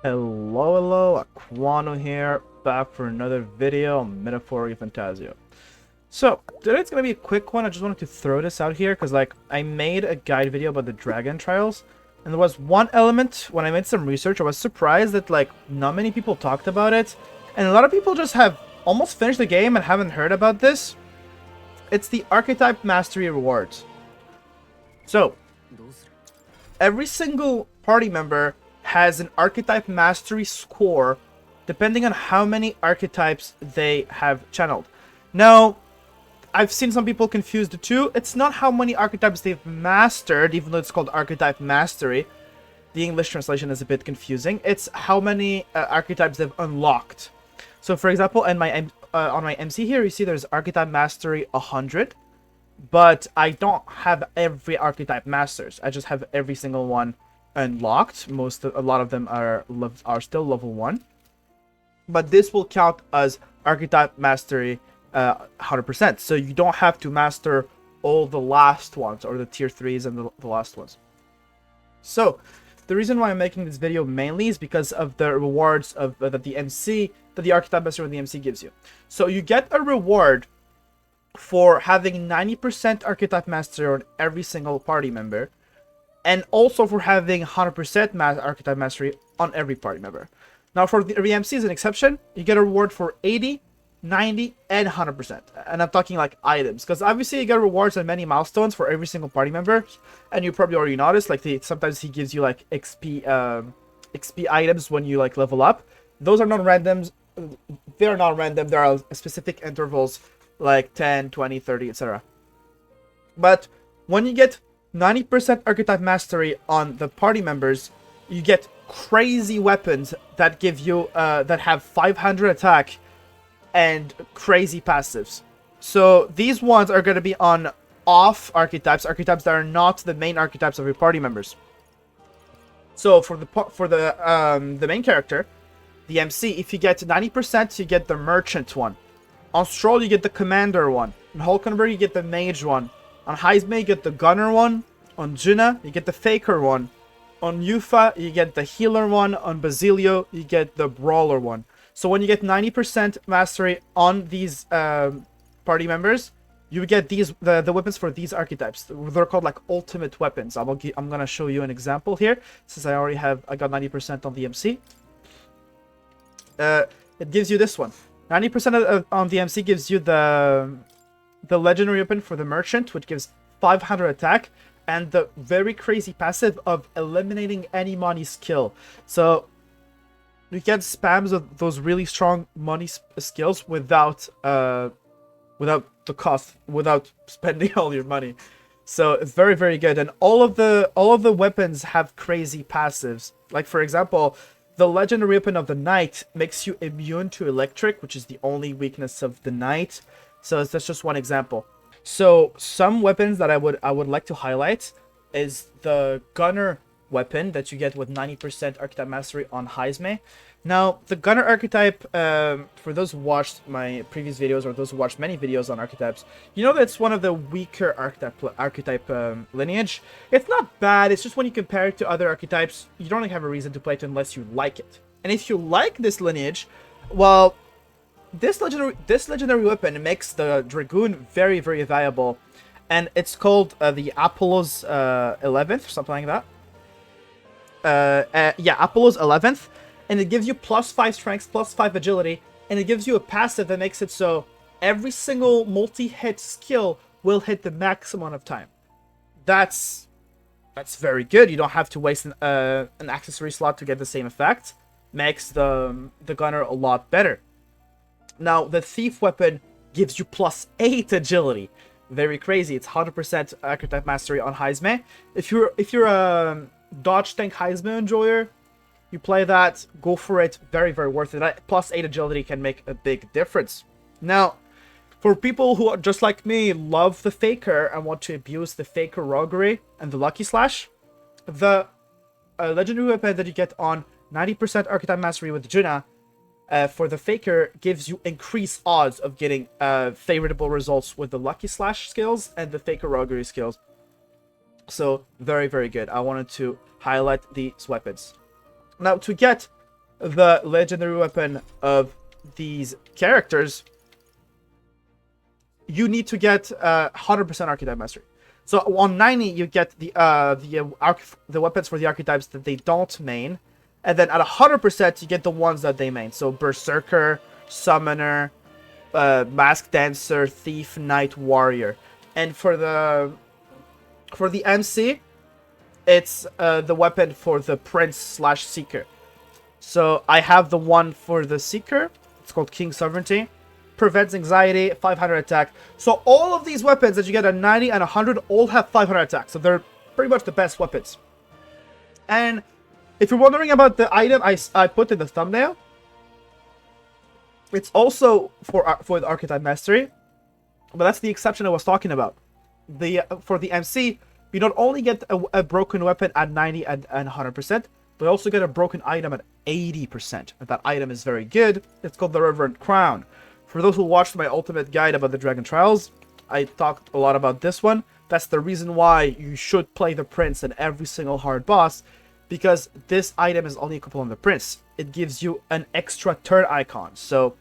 Hello, Aquano here, back for another video on Metaphor ReFantazio. So, today's gonna be a quick one. I just wanted to throw this out here because, I made a guide video about the Dragon Trials, and there was one element when I made some research. I was surprised that, not many people talked about it, and a lot of people just have almost finished the game and haven't heard about this. It's the Archetype Mastery Rewards. So, every single party member has an archetype mastery score depending on how many archetypes they have channeled. Now, I've seen some people confuse the two. It's not how many archetypes they've mastered, even though it's called archetype mastery. The English translation is a bit confusing. It's how many archetypes they've unlocked. So, for example, on my MC here, you see there's archetype mastery 100. But I don't have every archetype masters. I just have every single one unlocked. A lot of them are still level 1. But this will count as archetype mastery 100%. So you don't have to master all the last ones, or the tier 3s and the last ones. So the reason why I'm making this video mainly is because of the rewards of that the archetype mastery of the MC gives you. So you get a reward for having 90% archetype mastery on every single party member, and also for having 100% archetype mastery on every party member. Now, for the MC as an exception, you get a reward for 80, 90, and 100%. And I'm talking like items, because obviously you get rewards and many milestones for every single party member, and you probably already noticed, sometimes he gives you XP items when you level up. Those are not randoms. They are not random. There are specific intervals, like 10, 20, 30, etc. But when you get 90% archetype mastery on the party members, you get crazy weapons that give you that have 500 attack and crazy passives. So these ones are going to be on off archetypes that are not the main archetypes of your party members. So for the main character, the MC, if you get 90%, you get the merchant one. On Stroll, you get the commander one. On Hulkenberg, you get the mage one. On Heisme, you get the gunner one. On Juna, you get the faker one. On Yufa, you get the healer one. On Basilio, you get the brawler one. So when you get 90% mastery on these party members, you get the weapons for these archetypes. They're called ultimate weapons. I'm gonna show you an example here, since I got 90% on the MC. It gives you this one. 90% on the MC gives you the legendary weapon for the merchant, which gives 500 attack, and the very crazy passive of eliminating any money skill. So you get spams of those really strong money skills without the cost, without spending all your money. So it's very, very good, and all of the weapons have crazy passives. Like, for example, the legendary weapon of the knight makes you immune to electric, which is the only weakness of the knight. So that's just one example. So some weapons that I would like to highlight is the gunner weapon that you get with 90% archetype mastery on Heisme. Now, the gunner archetype, for those who watched my previous videos, or those who watched many videos on archetypes, you know that it's one of the weaker archetype lineage. It's not bad, it's just when you compare it to other archetypes, you don't have a reason to play it unless you like it. And if you like this lineage, well, this legendary weapon makes the Dragoon very, very valuable. And it's called the Apollo's 11th, something like that. Yeah, Apollo's 11th. And it gives you +5 strength, +5 agility, and it gives you a passive that makes it so every single multi-hit skill will hit the maximum amount of time. That's very good. You don't have to waste an accessory slot to get the same effect. Makes the gunner a lot better. Now, the thief weapon gives you +8 agility. Very crazy. It's 100% archetype mastery on Heisme. If you're a dodge tank Heisme enjoyer, you play that, go for it. Very, very worth it. That +8 agility can make a big difference. Now, for people who are just like me, love the faker and want to abuse the faker roguery and the lucky slash, the legendary weapon that you get on 90% archetype mastery with Juna for the faker gives you increased odds of getting favorable results with the lucky slash skills and the faker roguery skills. So very, very good. I wanted to highlight these weapons. Now, to get the legendary weapon of these characters, you need to get 100% Archetype Mastery. So on 90, you get the weapons for the archetypes that they don't main, and then at 100%, you get the ones that they main. So Berserker, Summoner, Mask Dancer, Thief, Knight, Warrior. And for the MC, it's the weapon for the Prince/Seeker. So I have the one for the Seeker. It's called King Sovereignty. Prevents anxiety, 500 attack. So all of these weapons that you get at 90 and 100 all have 500 attack. So they're pretty much the best weapons. And if you're wondering about the item I put in the thumbnail, it's also for the Archetype Mastery, but that's the exception I was talking about. For the MC, you not only get a broken weapon at 90 and 100%, but you also get a broken item at 80%. And that item is very good. It's called the Reverent Crown. For those who watched my ultimate guide about the Dragon Trials, I talked a lot about this one. That's the reason why you should play the Prince in every single hard boss, because this item is only equipable on the Prince. It gives you an extra turn icon. So,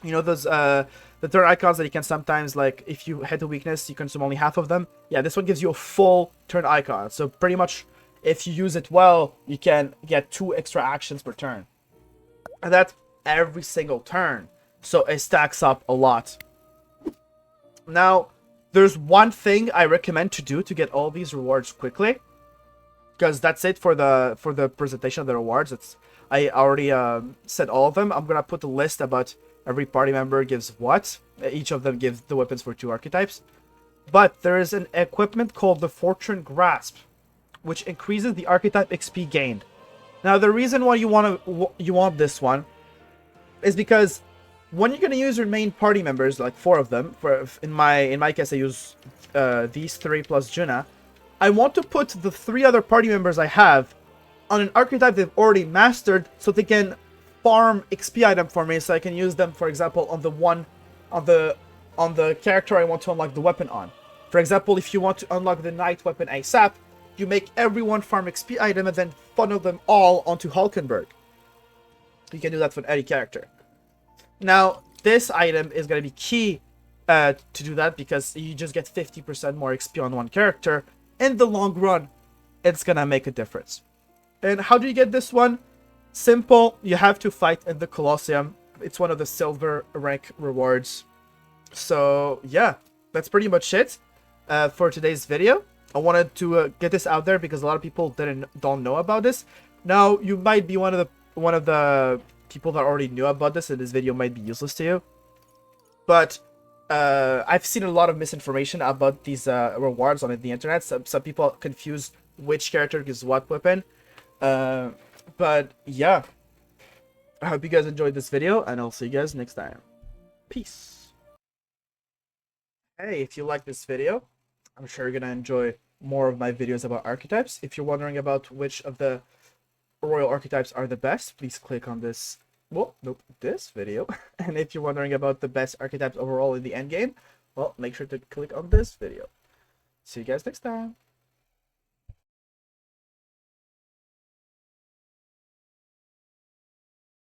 you know those the turn icons that you can sometimes, like, if you hit a weakness, you consume only half of them. Yeah, this one gives you a full turn icon. So pretty much, if you use it well, you can get 2 extra actions per turn. And that's every single turn. So it stacks up a lot. Now, there's one thing I recommend to do to get all these rewards quickly, because that's it for the presentation of the rewards. I already said all of them. I'm gonna put a list about every party member gives what. Each of them gives the weapons for 2 archetypes. But there is an equipment called the Fortune Grasp, which increases the Archetype XP gained. Now, the reason why you want this one is because when you're gonna use your main party members, like 4 of them, in my case I use these 3 plus Juna, I want to put the 3 other party members I have on an archetype they've already mastered, so they can farm XP item for me, so I can use them, for example, on the character I want to unlock the weapon on. For example, if you want to unlock the Knight weapon ASAP, you make everyone farm XP item and then funnel them all onto Hulkenberg. You can do that for any character. Now, this item is going to be key to do that, because you just get 50% more XP on one character. In the long run, it's going to make a difference. And how do you get this one? Simple. You have to fight in the Colosseum. It's one of the silver rank rewards. So, yeah, that's pretty much it for today's video. I wanted to get this out there because a lot of people don't know about this. Now, you might be one of the people that already knew about this, and this video might be useless to you. But I've seen a lot of misinformation about these rewards on the internet. Some people confuse which character gives what weapon. But yeah, I hope you guys enjoyed this video, and I'll see you guys next time. Peace. Hey, if you like this video, I'm sure you're gonna enjoy more of my videos about archetypes. If you're wondering about which of the royal archetypes are the best, please click on this, well, nope, this video. And if you're wondering about the best archetypes overall in the endgame, well, make sure to click on this video. See you guys next time.